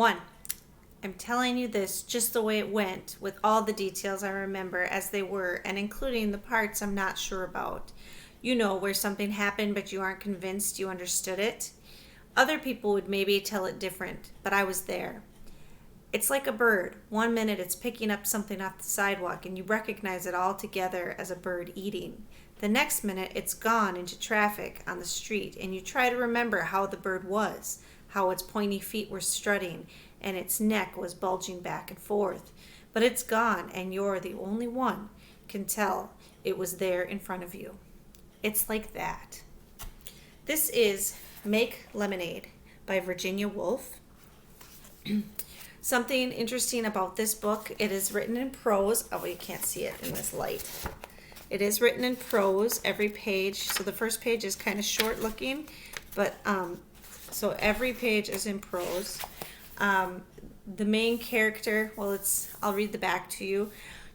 1. I'm telling you this just the way it went, with all the details I remember as they were, and including the parts I'm not sure about. You know, where something happened but you aren't convinced you understood it. Other people would maybe tell it different, but I was there. It's like a bird. One minute it's picking up something off the sidewalk and you recognize it altogether as a bird eating. The next minute it's gone into traffic on the street and you try to remember how the bird was, how its pointy feet were strutting and its neck was bulging back and forth. But it's gone and you're the only one can tell it was there in front of you. It's like that. This is Make Lemonade by Virginia Wolff. Something interesting about this book, it is written in prose. Oh, you can't see it in this light. It is written in prose, every page. So the first page is kind of short looking, but so every page is in prose. The main character, I'll read the back to you.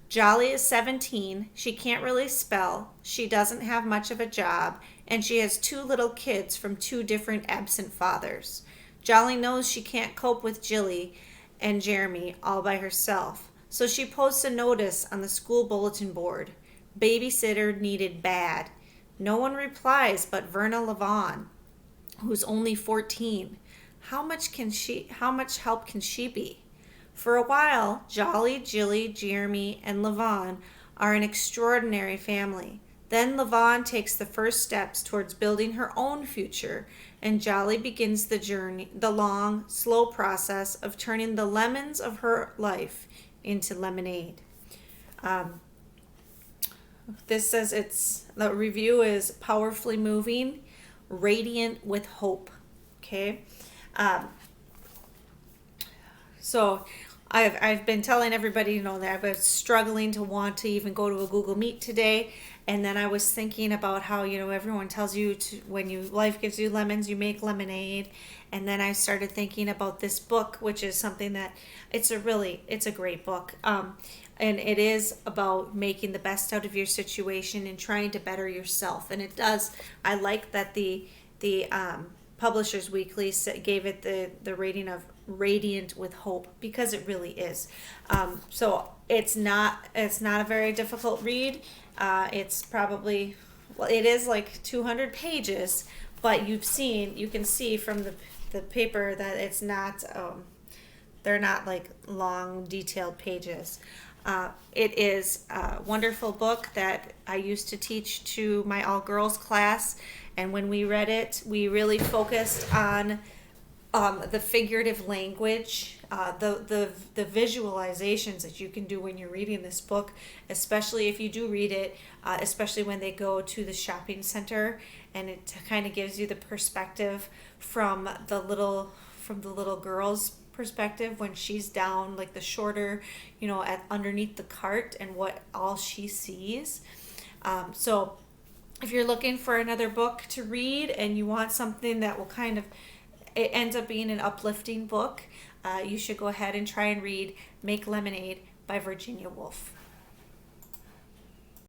Jolly is 17. She can't really spell. She doesn't have much of a job, and she has 2 little kids from 2 different absent fathers. Jolly knows she can't cope with Jilly and Jeremy all by herself, so she posts a notice on the school bulletin board. Babysitter needed bad. No one replies but Verna Levon, who's only 14. How much help can she be? For a while, Jolly, Jilly, Jeremy, and Levon are an extraordinary family. Then Levon takes the first steps towards building her own future, and Jolly begins the long, slow process of turning the lemons of her life into lemonade. This says the review is powerfully moving, radiant with hope. Okay. So I've been telling everybody, that I was struggling to want to even go to a Google Meet today. And then I was thinking about how, everyone tells you when life gives you lemons, you make lemonade. And then I started thinking about this book, which is something that it's a great book. And it is about making the best out of your situation and trying to better yourself. And it does. I like that the Publishers Weekly gave it the rating of radiant with hope, because it really is. So it's not a very difficult read. It's probably, it is like 200 pages, but you can see from the paper that it's not, they're not like long detailed pages. It is a wonderful book that I used to teach to my all-girls class, and when we read it, we really focused on the figurative language, the visualizations that you can do when you're reading this book, especially if you do read it, especially when they go to the shopping center, and it kind of gives you the perspective from the little girl's perspective when she's down, like the shorter, underneath the cart, and what all she sees. So if you're looking for another book to read and you want something that will it ends up being an uplifting book, you should go ahead and try and read Make Lemonade by Virginia Wolff.